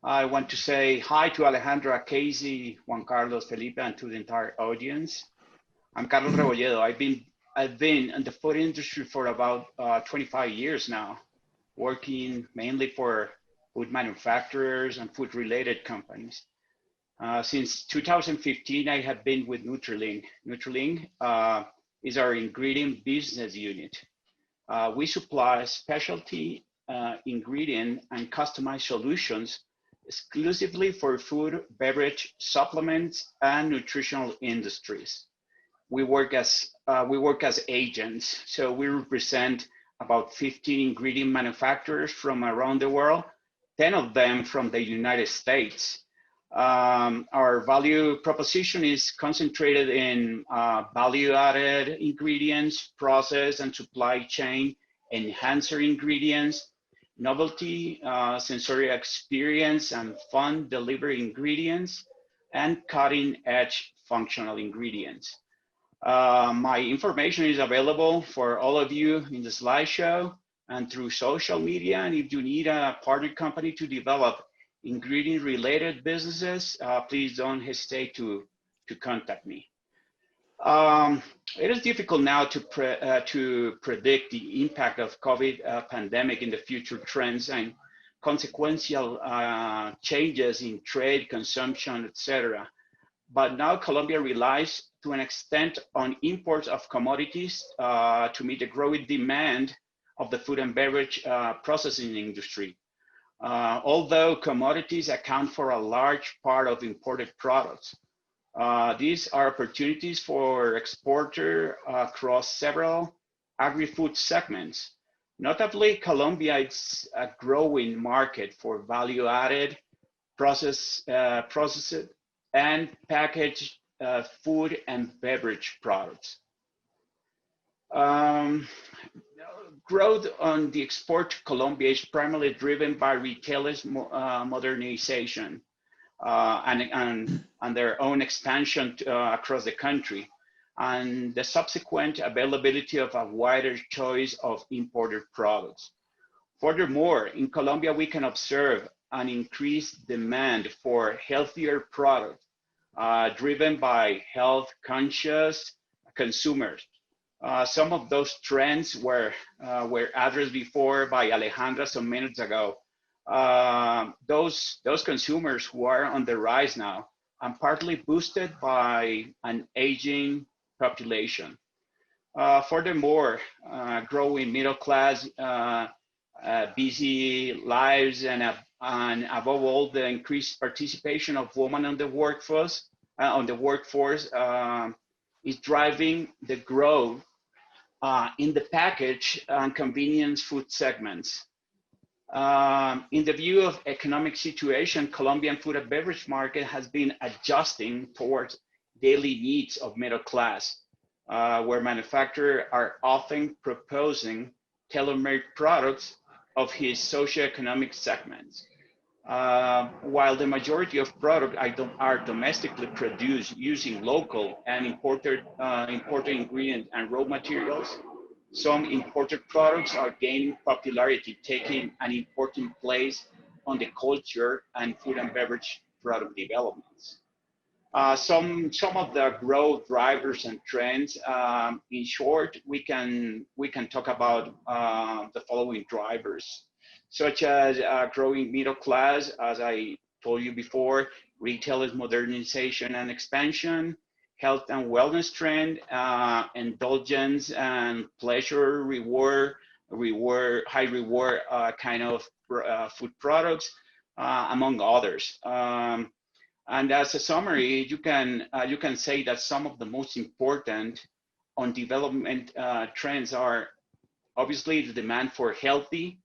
I want to say hi to Alejandra, Casey, Juan Carlos, Felipe, and to the entire audience. I'm Carlos Rebolledo. I've been in the food industry for about 25 years now, working mainly for food manufacturers and food-related companies. Since 2015, I have been with Nutrilink. Nutrilink is our ingredient business unit. We supply specialty ingredient and customized solutions exclusively for food, beverage, supplements, and nutritional industries. We work as agents, so we represent about 15 ingredient manufacturers from around the world, 10 of them from the United States. Our value proposition is concentrated in value-added ingredients, process and supply chain enhancer ingredients, novelty, sensory experience, and fun delivery ingredients, and cutting-edge functional ingredients. My information is available for all of you in the slideshow and through social media. And if you need a partner company to develop ingredient related businesses, please don't hesitate to contact me. It is difficult now to predict the impact of COVID pandemic in the future trends and consequential changes in trade, consumption, etc. But now Colombia relies to an extent on imports of commodities to meet the growing demand of the food and beverage processing industry. Although commodities account for a large part of imported products, these are opportunities for exporter across several agri-food segments. Notably, Colombia is a growing market for value-added, processed and packaged food and beverage products. Um, Growth on the export to Colombia is primarily driven by retailers' modernization and their own expansion across the country, and the subsequent availability of a wider choice of imported products. Furthermore, in Colombia, we can observe an increased demand for healthier products driven by health-conscious consumers. Some of those trends were addressed before by Alejandra some minutes ago. Those consumers who are on the rise now and partly boosted by an aging population. Furthermore, growing middle class, busy lives, and above all, the increased participation of women on the workforce is driving the growth in the package and convenience food segments. In the view of economic situation, Colombian food and beverage market has been adjusting towards daily needs of middle class, where manufacturers are often proposing tailor-made products of his socioeconomic segments. While the majority of products are domestically produced using local and imported ingredients and raw materials, some imported products are gaining popularity, taking an important place on the culture and food and beverage product developments. Some of the growth drivers and trends. In short, we can talk about the following drivers, such as growing middle class, as I told you before, retailers modernization and expansion, health and wellness trend, indulgence and pleasure, high reward kind of food products, among others. And as a summary, you can say that some of the most important on development trends are obviously the demand for healthy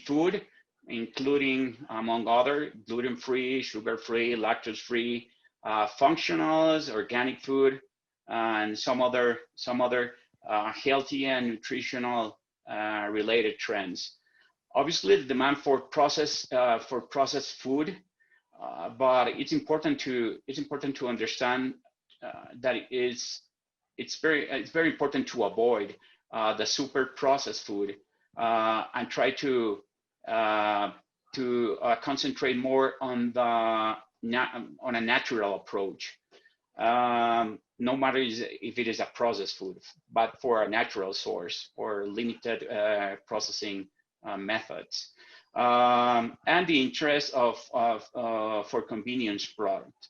food, including among other gluten-free, sugar-free, lactose-free, functionals, organic food, and some other healthy and nutritional related trends. Obviously, the demand for processed food, but it's important to understand that it's very important to avoid the super processed food and try to to concentrate more on on a natural approach. No matter if it is a processed food, but for a natural source or limited processing methods. And the interest for convenience product.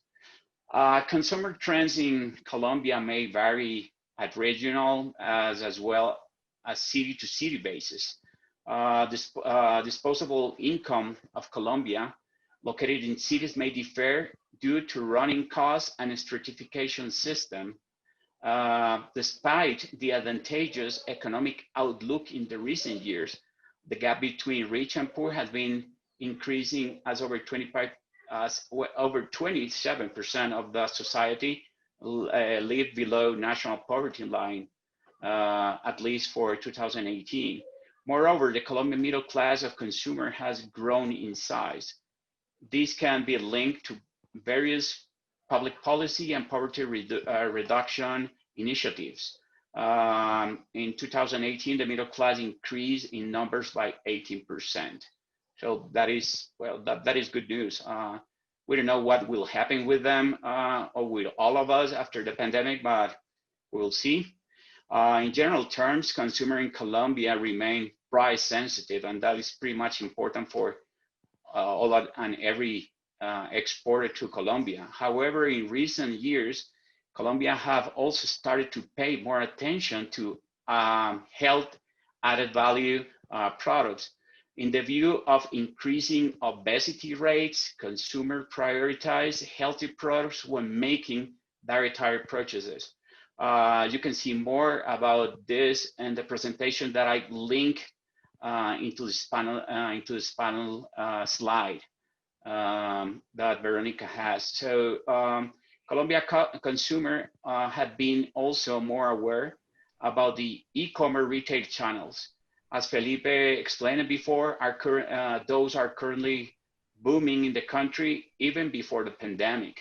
Consumer trends in Colombia may vary at regional as well as city to city basis. Disposable income of Colombia located in cities may differ due to running costs and a stratification system. Despite the advantageous economic outlook in the recent years, the gap between rich and poor has been increasing as over 27% of the society live below national poverty line, at least for 2018. Moreover, the Colombian middle class of consumer has grown in size. This can be linked to various public policy and poverty reduction initiatives. In 2018, the middle class increased in numbers by 18%. So that is, well, that is good news. We don't know what will happen with them or with all of us after the pandemic, but we'll see. In general terms, consumer in Colombia remain price sensitive, and that is pretty much important for all and every exporter to Colombia. However, in recent years, Colombia have also started to pay more attention to health added value products. In the view of increasing obesity rates, consumers prioritize healthy products when making dietary purchases. You can see more about this in the presentation that I link into this panel slide that Veronica has. So Colombia consumer have been also more aware about the e-commerce retail channels. As Felipe explained before, those are currently booming in the country even before the pandemic.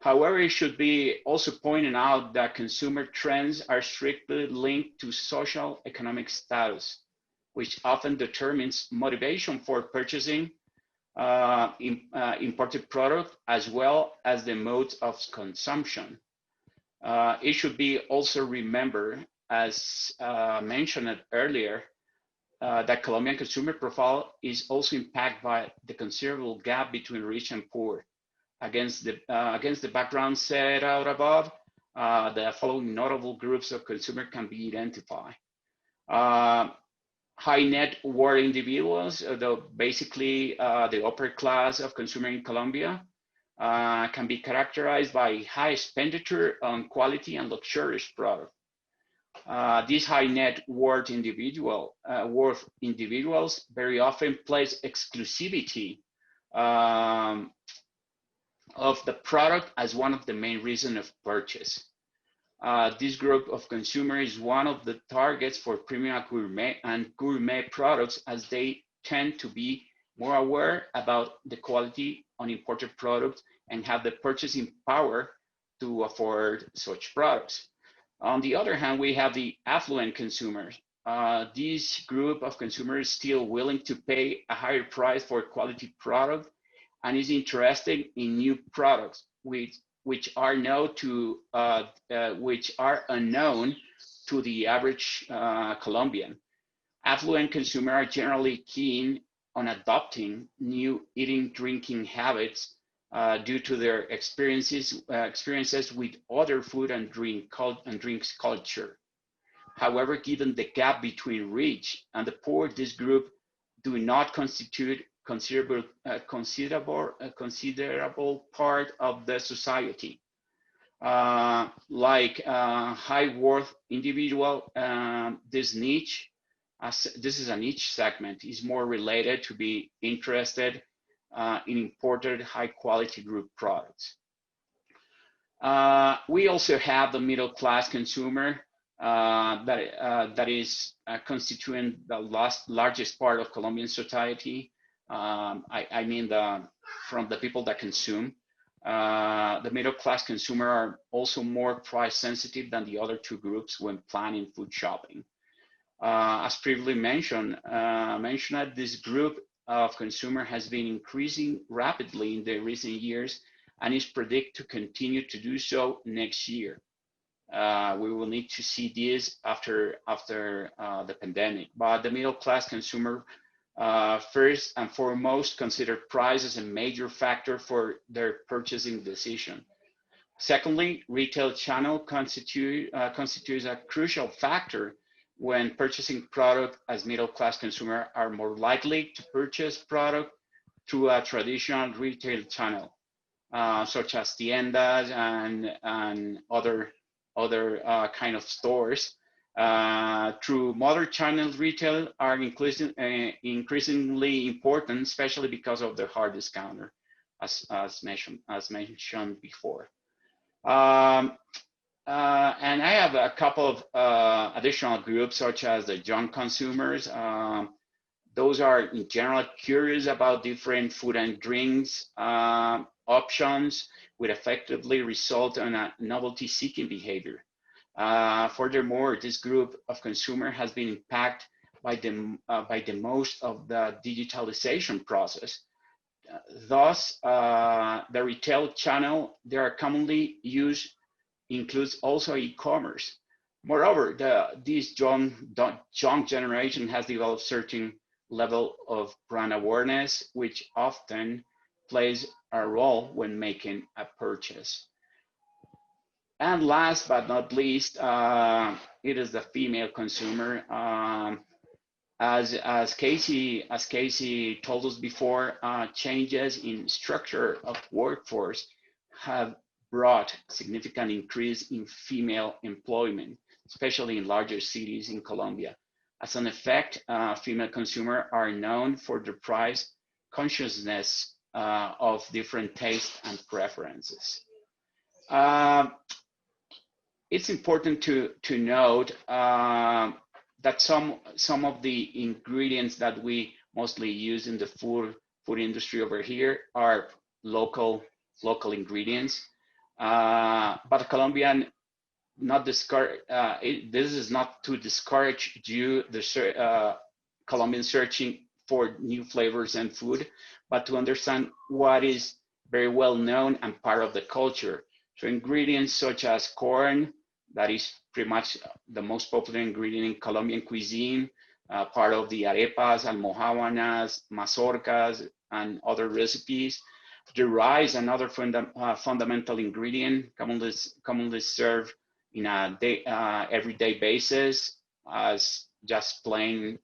However, it should be also pointed out that consumer trends are strictly linked to social economic status, which often determines motivation for purchasing imported product as well as the modes of consumption. It should be also remembered, as mentioned earlier, that Colombian consumer profile is also impacted by the considerable gap between rich and poor. Against the background set out above, the following notable groups of consumer can be identified. High net worth individuals, basically the upper class of consumer in Colombia, can be characterized by high expenditure on quality and luxurious product. These high net worth individuals very often place exclusivity of the product as one of the main reasons of purchase. This group of consumers is one of the targets for premium and gourmet products, as they tend to be more aware about the quality on imported products and have the purchasing power to afford such products. On the other hand, we have the affluent consumers. This group of consumers is still willing to pay a higher price for quality product and is interested in new products which are unknown to the average Colombian. Affluent consumers are generally keen on adopting new eating, drinking habits due to their experiences with other food and drinks culture. However, given the gap between rich and the poor, this group do not constitute considerable part of the society. Like high worth individual, this is a niche segment, is more related to be interested in imported high quality group products. We also have the middle class consumer that is constituting the largest part of Colombian society. I mean from the people that consume. The middle class consumer are also more price sensitive than the other two groups when planning food shopping. As previously mentioned, this group of consumer has been increasing rapidly in the recent years and is predicted to continue to do so next year. We will need to see this after the pandemic. But the middle class consumer, first and foremost, consider price as a major factor for their purchasing decision. Secondly, retail channel constitutes a crucial factor when purchasing product, as middle class consumers are more likely to purchase product through a traditional retail channel, such as tiendas and other kind of stores. Through modern channel retail are increasingly important, especially because of the hard discounter, as mentioned before. And I have a couple of additional groups, such as the young consumers. Those are in general curious about different food and drinks options, which effectively result in a novelty-seeking behavior. Furthermore, this group of consumer has been impacted by the most of the digitalization process. Thus, the retail channel they are commonly used includes also e-commerce. Moreover, this young generation has developed certain level of brand awareness, which often plays a role when making a purchase. And last but not least, it is the female consumer. As Casey told us before, changes in structure of workforce have brought significant increase in female employment, especially in larger cities in Colombia. As an effect, female consumers are known for their price consciousness of different tastes and preferences. It's important to note that some of the ingredients that we mostly use in the food industry over here are local ingredients. But Colombian not discourage. This is not to discourage you, the Colombian searching for new flavors and food, but to understand what is very well known and part of the culture. So ingredients such as corn, that is pretty much the most popular ingredient in Colombian cuisine, part of the arepas, almojábanas, mazorcas, and other recipes. The rice, another fundamental ingredient, commonly served in a everyday basis as just plain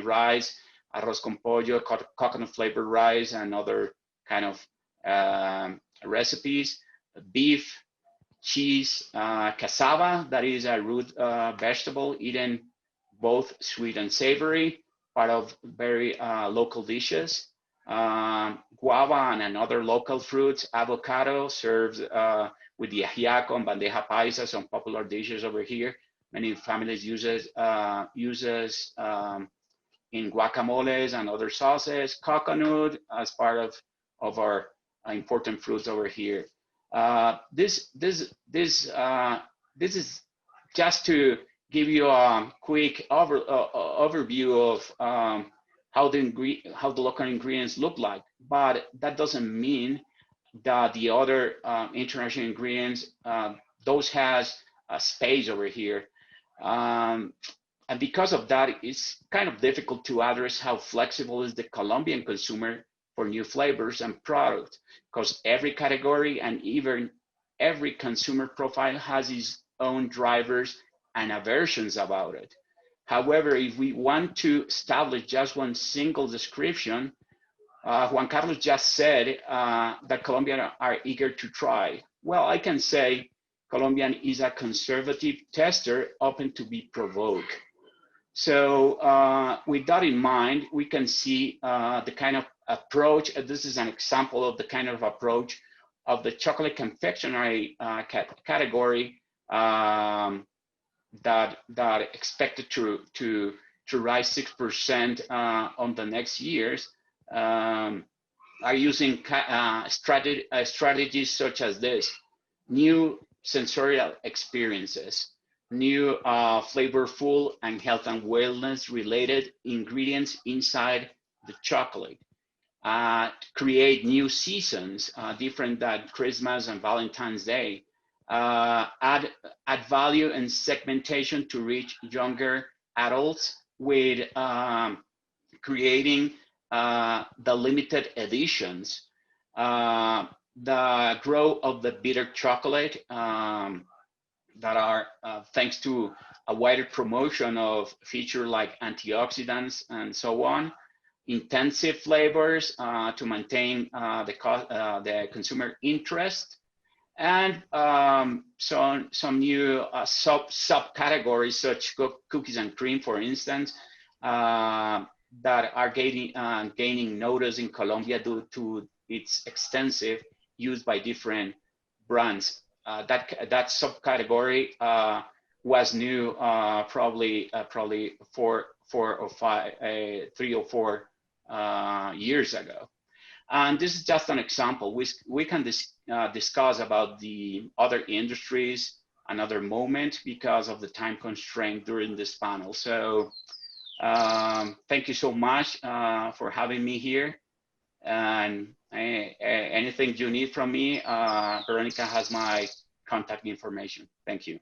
rice, arroz con pollo, coconut flavored rice, and other kind of recipes. Beef, cheese, cassava, that is a root vegetable eaten both sweet and savory, part of very local dishes. Guava and other local fruits, avocado served with the ajiaco and bandeja paisa, some popular dishes over here. Many families uses in guacamoles and other sauces. Coconut as part of our important fruits over here. This is just to give you a quick overview of how the local ingredients look like, but that doesn't mean that the other international ingredients, those has a space over here. And because of that, it's kind of difficult to address how flexible is the Colombian consumer for new flavors and products, because every category and even every consumer profile has its own drivers and aversions about it. However, if we want to establish just one single description, Juan Carlos just said that Colombians are eager to try. Well, I can say Colombian is a conservative tester open to be provoked. So with that in mind, we can see the kind of approach. This is an example of the kind of approach of the chocolate confectionery category that expected to rise 6% on the next years, are using strategies such as this: new sensorial experiences, new flavorful and health and wellness related ingredients inside the chocolate, create new seasons, different than Christmas and Valentine's Day, add value and segmentation to reach younger adults with creating the limited editions, the growth of the bitter chocolate that are thanks to a wider promotion of features like antioxidants and so on, intensive flavors to maintain the consumer interest, and some new subcategories such cookies and cream, for instance, that are gaining notice in Colombia due to its extensive use by different brands. That subcategory was new probably 3 or 4 years ago. And this is just an example. We can discuss about the other industries another moment because of the time constraint during this panel. So thank you so much for having me here. And anything you need from me, Veronica has my contact information. Thank you.